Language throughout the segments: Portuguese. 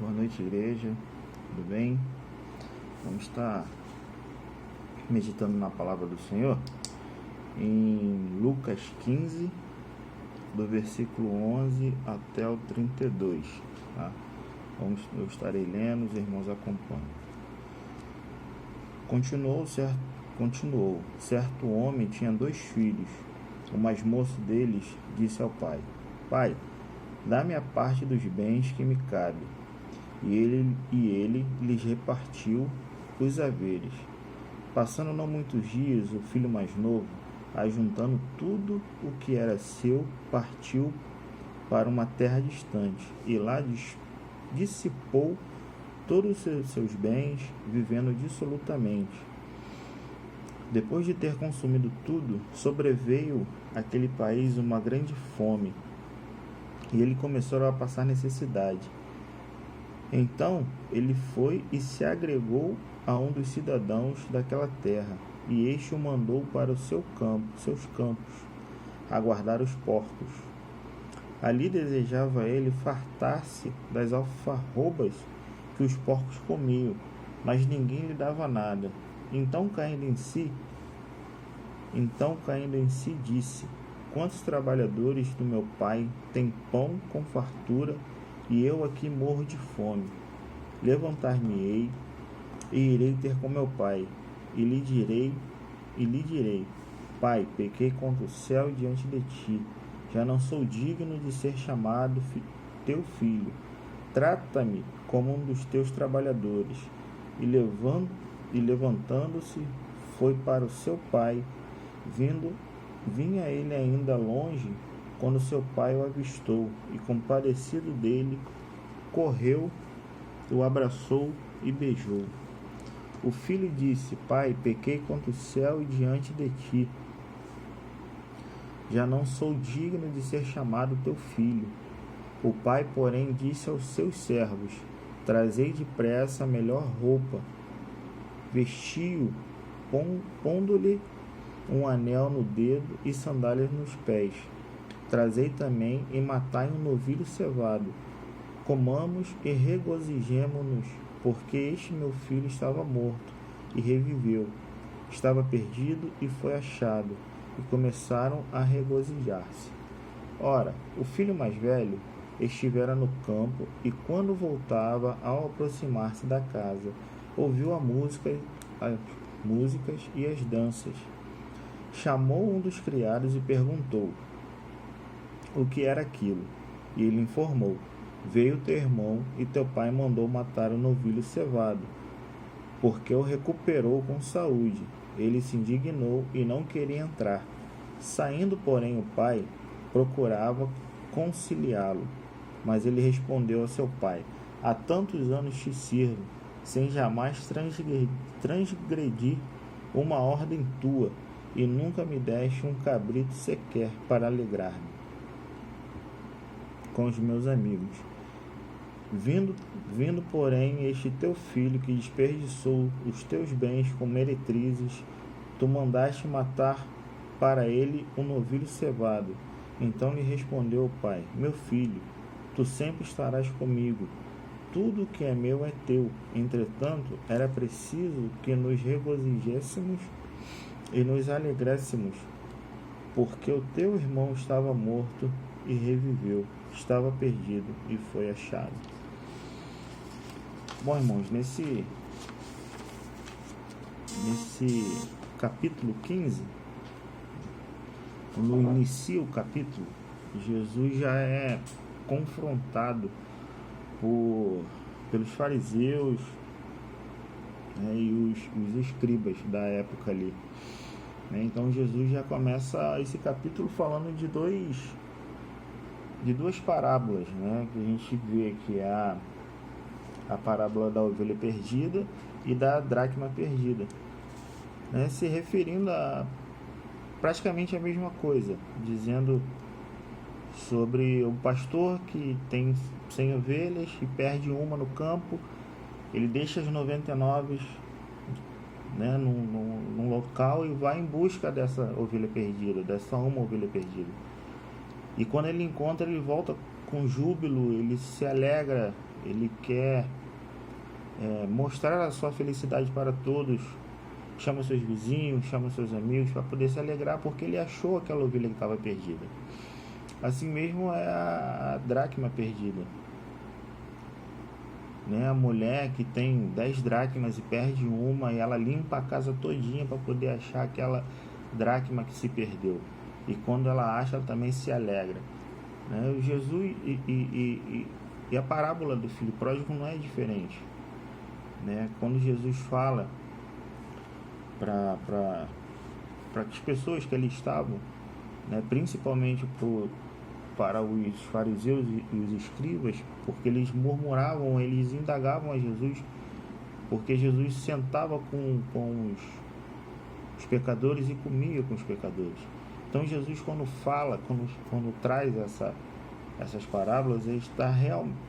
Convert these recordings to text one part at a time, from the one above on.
Boa noite, igreja. Tudo bem? Vamos estar meditando na palavra do Senhor em Lucas 15, do versículo 11 até o 32. Tá? Eu estarei lendo, os irmãos acompanham. Continuou, certo homem tinha 2 filhos. O mais moço deles disse ao pai: Pai, dá-me a parte dos bens que me cabe. E ele lhes repartiu os haveres. Passando não muitos dias, o filho mais novo, ajuntando tudo o que era seu, partiu para uma terra distante, e lá dissipou todos os seus bens, vivendo dissolutamente. Depois de ter consumido tudo, sobreveio àquele país uma grande fome, e ele começou a passar necessidade. Então ele foi e se agregou a um dos cidadãos daquela terra, e este o mandou para o seus campos, a guardar os porcos. Ali desejava ele fartar-se das alfarrobas que os porcos comiam, mas ninguém lhe dava nada. Então caindo em si, disse: Quantos trabalhadores do meu pai têm pão com fartura, e eu aqui morro de fome? Levantar-me-ei e irei ter com meu pai, e lhe direi: Pai, pequei contra o céu e diante de ti, já não sou digno de ser chamado teu filho. Trata-me como um dos teus trabalhadores. E levantando-se, foi para o seu pai. Vinha ele ainda longe, quando seu pai o avistou, e compadecido dele, correu, o abraçou e beijou. O filho disse: Pai, pequei contra o céu e diante de ti, já não sou digno de ser chamado teu filho. O pai, porém, disse aos seus servos: Trazei depressa a melhor roupa, vestiu, pondo-lhe um anel no dedo e sandálias nos pés. Trazei também e matai um novilho cevado. Comamos e regozijemo-nos, porque este meu filho estava morto e reviveu, estava perdido e foi achado. E começaram a regozijar-se. Ora, o filho mais velho estivera no campo, e quando voltava, ao aproximar-se da casa, ouviu as músicas e as danças. Chamou um dos criados e perguntou o que era aquilo. E ele informou: Veio teu irmão, e teu pai mandou matar o novilho cevado, porque o recuperou com saúde. Ele se indignou e não queria entrar. Saindo, porém, o pai procurava conciliá-lo, mas ele respondeu ao seu pai: Há tantos anos te sirvo, sem jamais transgredir uma ordem tua, e nunca me deste um cabrito sequer para alegrar-me com os meus amigos. Vindo, porém, este teu filho, que desperdiçou os teus bens com meretrizes, tu mandaste matar para ele um novilho cevado. Então lhe respondeu o pai: Meu filho, tu sempre estarás comigo, tudo o que é meu é teu. Entretanto, era preciso que nos regozijéssemos e nos alegrássemos, porque o teu irmão estava morto e reviveu, estava perdido e foi achado. Bom, irmãos, nesse capítulo 15, quando inicia o capítulo, Jesus já é confrontado pelos fariseus, né, e os escribas da época ali. Então Jesus já começa esse capítulo falando de duas parábolas, né, que a gente vê, que é a parábola da ovelha perdida e da dracma perdida, né, se referindo a praticamente a mesma coisa, dizendo sobre o pastor que tem 100 ovelhas e perde uma no campo. Ele deixa as 99, né, num local, e vai em busca dessa ovelha perdida, dessa uma ovelha perdida. E quando ele encontra, ele volta com júbilo, ele se alegra ele quer mostrar a sua felicidade para todos. Chama seus vizinhos, chama seus amigos para poder se alegrar, porque ele achou aquela ovelha que estava perdida. Assim mesmo é a dracma perdida, né? A mulher que tem 10 dracmas e perde uma, e ela limpa a casa todinha para poder achar aquela dracma que se perdeu. E quando ela acha, ela também se alegra, né? Jesus e a parábola do filho pródigo não é diferente, né? Quando Jesus fala para as pessoas que ali estavam, né, principalmente para os fariseus e os escribas, porque eles murmuravam, eles indagavam a Jesus, porque Jesus sentava com os pecadores e comia com os pecadores. Então Jesus, quando fala, quando traz essas parábolas, ele está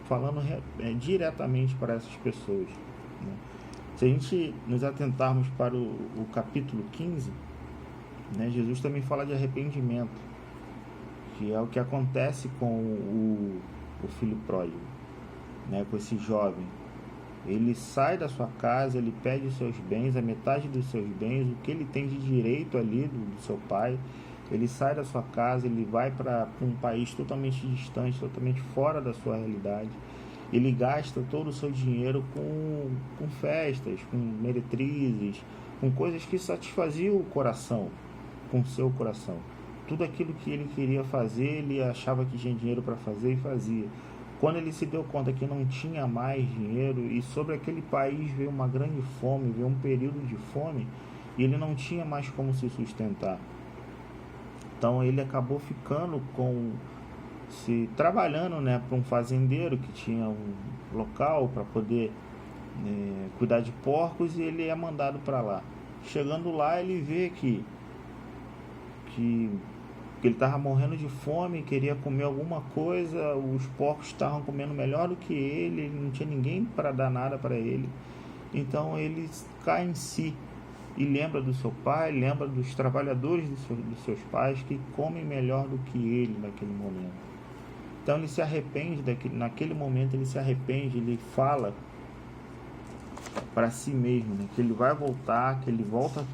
falando diretamente para essas pessoas, né? Se a gente nos atentarmos para o capítulo 15, né, Jesus também fala de arrependimento, que é o que acontece com o filho pródigo, né, com esse jovem. Ele sai da sua casa, ele pede os seus bens, a metade dos seus bens, o que ele tem de direito ali do seu pai. Ele sai da sua casa, ele vai para um país totalmente distante, totalmente fora da sua realidade. Ele gasta todo o seu dinheiro com festas, com meretrizes, com coisas que satisfaziam o coração, com o seu coração. Tudo aquilo que ele queria fazer, ele achava que tinha dinheiro para fazer e fazia. Quando ele se deu conta que não tinha mais dinheiro, e sobre aquele país veio uma grande fome, veio um período de fome, e ele não tinha mais como se sustentar. Então ele acabou ficando trabalhando, né, para um fazendeiro que tinha um local para poder cuidar de porcos, e ele é mandado para lá. Chegando lá, ele vê que ele estava morrendo de fome, queria comer alguma coisa, os porcos estavam comendo melhor do que ele não tinha ninguém para dar nada para ele. Então ele cai em si e lembra do seu pai, lembra dos trabalhadores dos seus pais que comem melhor do que ele naquele momento. Então ele se arrepende, naquele momento ele se arrepende, ele fala para si mesmo, né, que ele vai voltar, que ele volta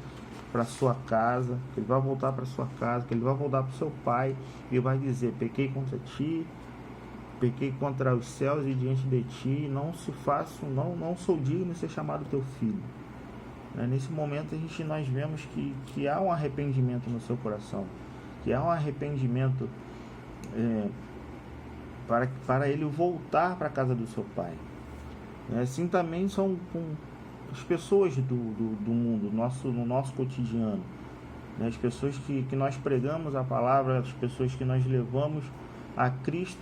para sua casa, que ele vai voltar para sua casa, que ele vai voltar para o seu pai e vai dizer: pequei contra ti, pequei contra os céus e diante de ti, não sou digno de ser chamado teu filho. Nesse momento nós vemos que há um arrependimento no seu coração, que há um arrependimento para ele voltar para a casa do seu pai. Assim também são com as pessoas do mundo, no nosso cotidiano, né? As pessoas que nós pregamos a palavra, as pessoas que nós levamos a Cristo,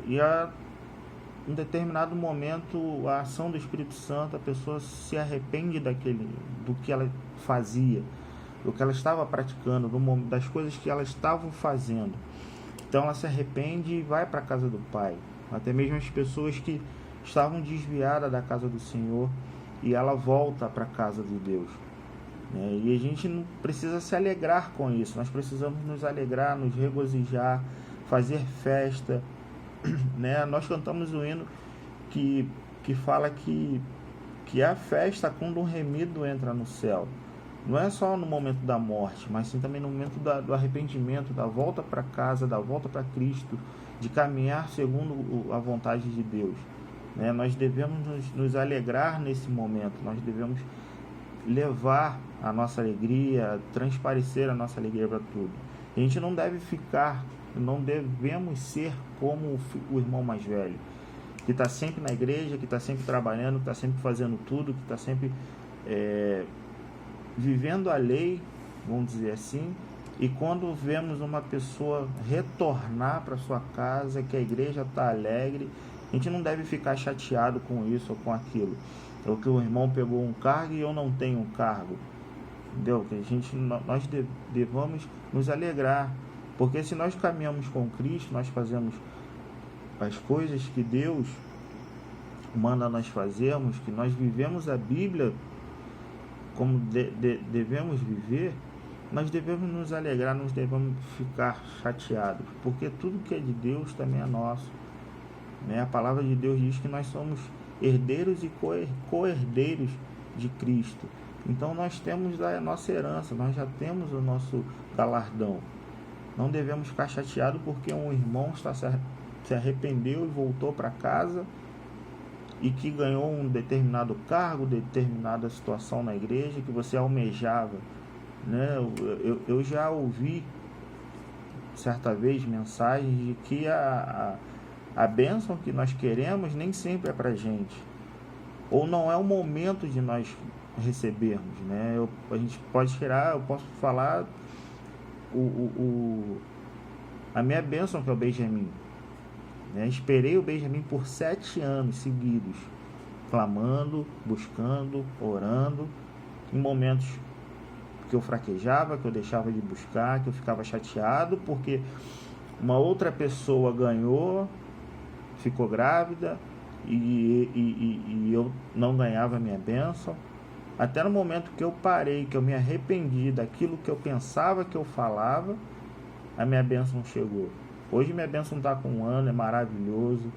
e a um determinado momento a ação do Espírito Santo, a pessoa se arrepende do que ela fazia, do que ela estava praticando, das coisas que ela estava fazendo. Então ela se arrepende e vai para a casa do Pai. Até mesmo as pessoas que estavam desviadas da casa do Senhor, e ela volta para a casa de Deus, né? E a gente não precisa se alegrar com isso, nós precisamos nos alegrar, nos regozijar, fazer festa, né? Nós cantamos o hino que fala que a festa quando um remido entra no céu. Não é só no momento da morte, mas sim também no momento do arrependimento, da volta para casa, da volta para Cristo, de caminhar segundo a vontade de Deus, né? Nós devemos nos alegrar nesse momento, nós devemos levar a nossa alegria, transparecer a nossa alegria para tudo. A gente não devemos ser como o irmão mais velho, que está sempre na igreja, que está sempre trabalhando, que está sempre fazendo tudo, que está sempre vivendo a lei, vamos dizer assim, e quando vemos uma pessoa retornar para sua casa, que a igreja está alegre, a gente não deve ficar chateado com isso ou com aquilo. É o que o irmão pegou um cargo e eu não tenho um cargo. Entendeu? Nós devamos nos alegrar, porque se nós caminhamos com Cristo, nós fazemos as coisas que Deus manda nós fazermos, que nós vivemos a Bíblia como devemos viver, nós devemos nos alegrar, nós devemos ficar chateados, porque tudo que é de Deus também é nosso. né? A palavra de Deus diz que nós somos herdeiros e co-herdeiros de Cristo. Então nós temos a nossa herança, nós já temos o nosso galardão. Não devemos ficar chateados porque um irmão se arrependeu e voltou para casa e que ganhou um determinado cargo, determinada situação na igreja que você almejava, né? Eu já ouvi certa vez mensagens de que a bênção que nós queremos nem sempre é para a gente, ou não é o momento de nós recebermos, né? A gente pode tirar, eu posso falar a minha bênção, que é o Benjamin, né? Esperei o Benjamin por 7 anos seguidos, clamando, buscando, orando, em momentos que eu fraquejava, que eu deixava de buscar, que eu ficava chateado porque uma outra pessoa ganhou, ficou grávida e eu não ganhava a minha bênção. Até no momento que eu parei, que eu me arrependi daquilo que eu pensava que eu falava, a minha bênção chegou. Hoje minha bênção está com 1 ano, é maravilhoso,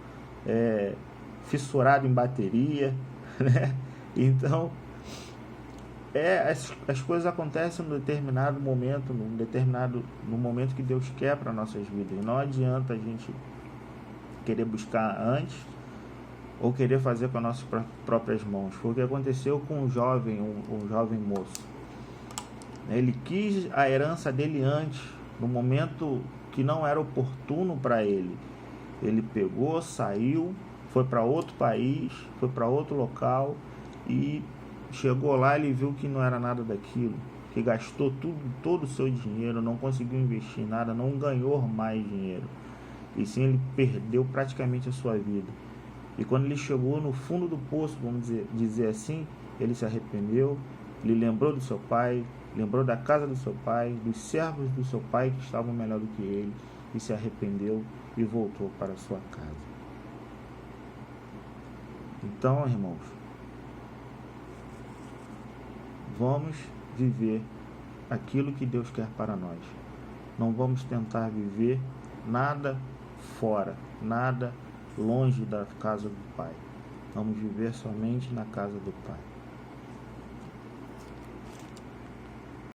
é fissurado em bateria, né? Então, as coisas acontecem num determinado momento, no momento que Deus quer para nossas vidas. Não adianta a gente querer buscar antes ou querer fazer com as nossas próprias mãos. Foi o que aconteceu com um jovem moço. Ele quis a herança dele antes, no momento que não era oportuno para ele. Ele pegou, saiu, foi para outro país, foi para outro local e chegou lá, ele viu que não era nada daquilo, que gastou todo o seu dinheiro, não conseguiu investir em nada, não ganhou mais dinheiro, e sim ele perdeu praticamente a sua vida. E quando ele chegou no fundo do poço, vamos dizer assim, ele se arrependeu, ele lembrou do seu pai, lembrou da casa do seu pai, dos servos do seu pai que estavam melhor do que ele, e se arrependeu e voltou para a sua casa. Então, irmãos, vamos viver aquilo que Deus quer para nós. Não vamos tentar viver nada fora, nada longe da casa do Pai. Vamos viver somente na casa do Pai.